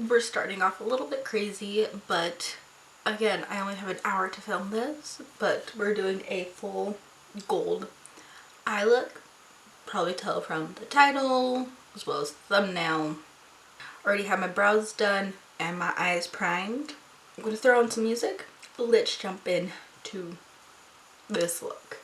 we're starting off a little bit crazy, but again, I only have an hour to film this, but we're doing a full gold eye look. Probably tell from the title as well as the thumbnail. Already have my brows done and my eyes primed. I'm going to throw on some music. Let's jump in to this look.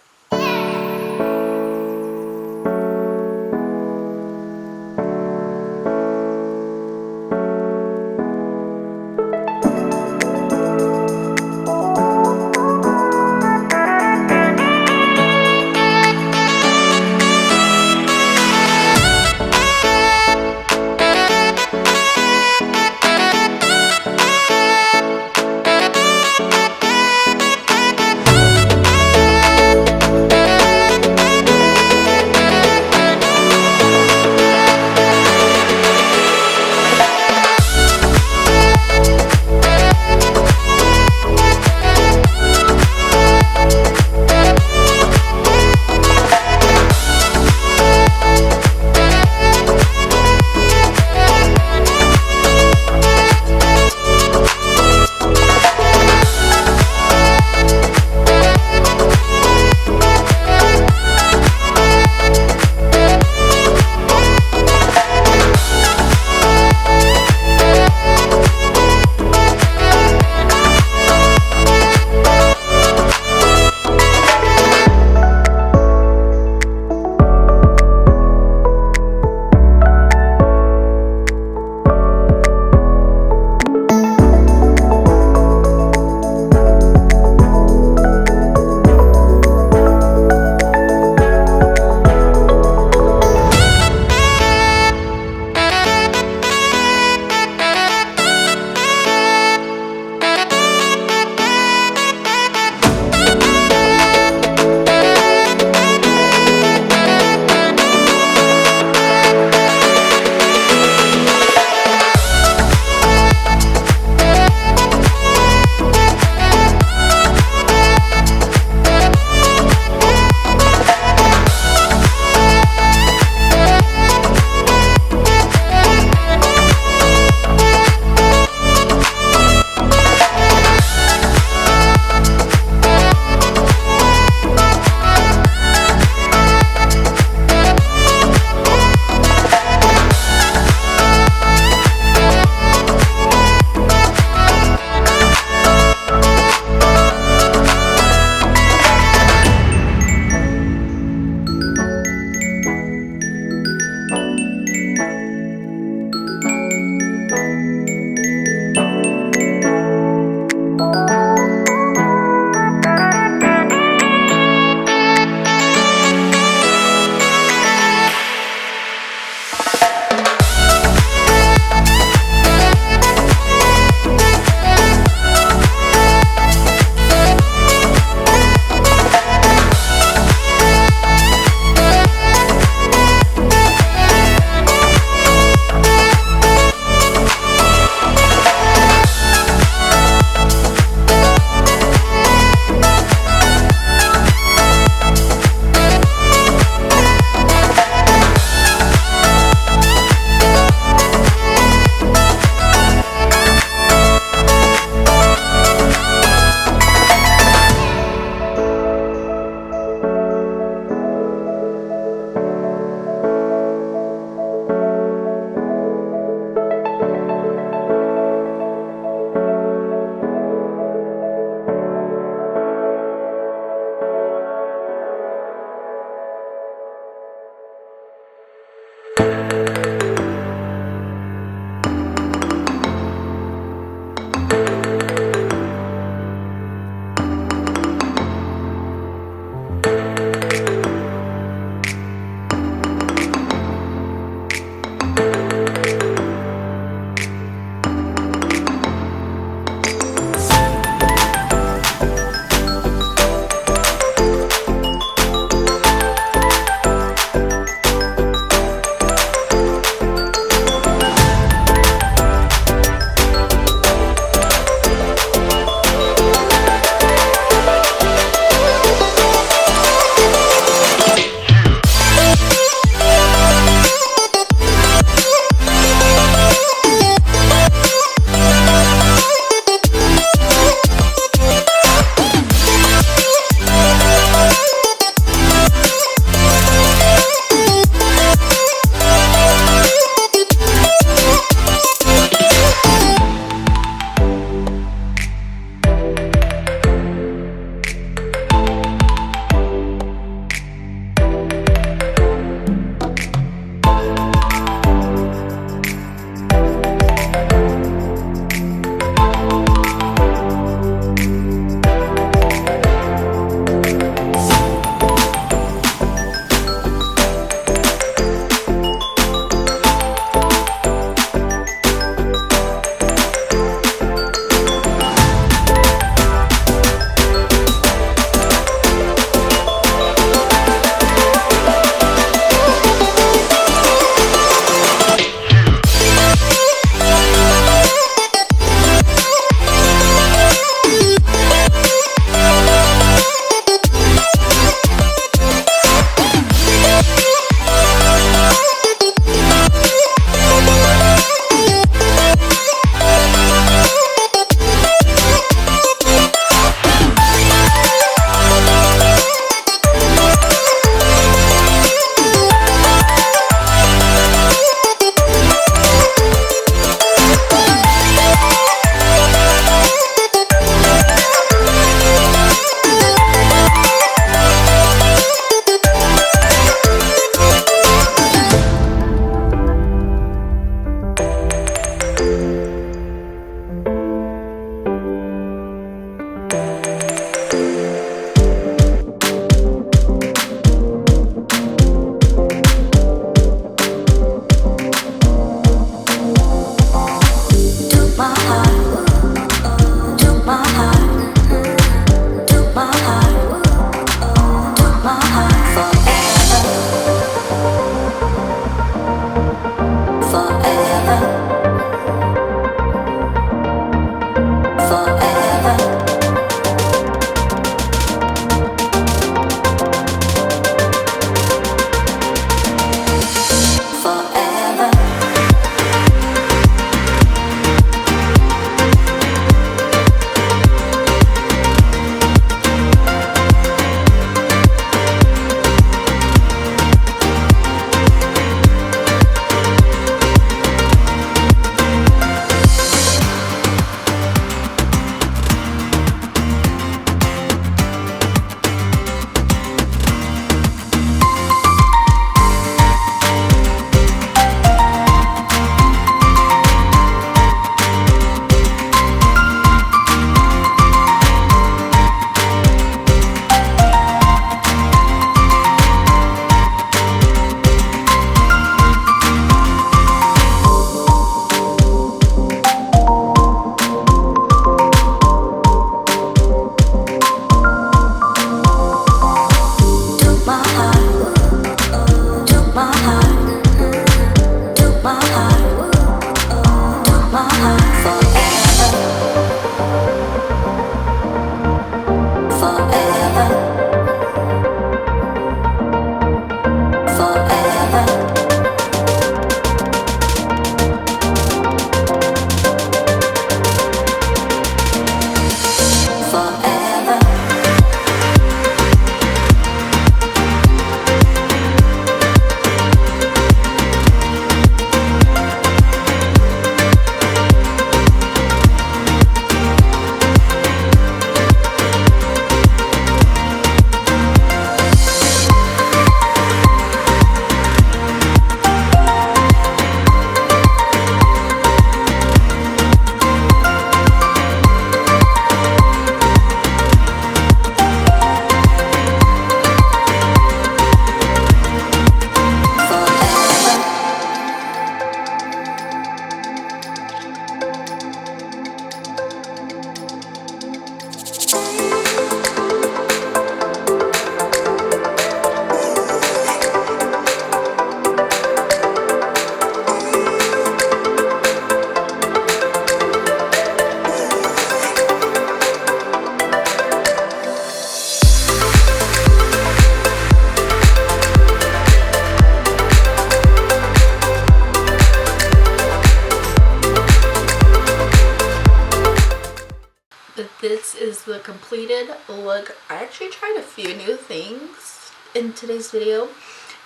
the completed look. I actually tried a few new things in today's video.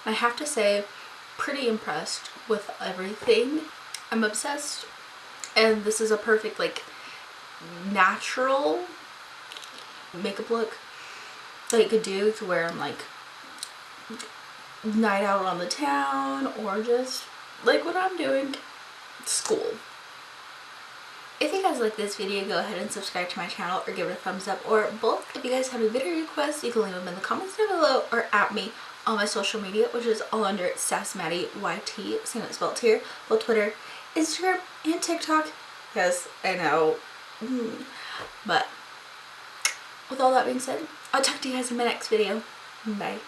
I have to say, pretty impressed with everything. I'm obsessed, and this is a perfect like natural makeup look that you could do to wear on like night out on the town, or just like what I'm doing, school. If you guys like this video, go ahead and subscribe to my channel or give it a thumbs up, or both. If you guys have a video request, you can leave them in the comments down below or at me on my social media, which is all under SassieBeauty, same as spelled here, both Twitter, Instagram, and TikTok. Yes, I know. But with all that being said, I'll talk to you guys in my next video. Bye.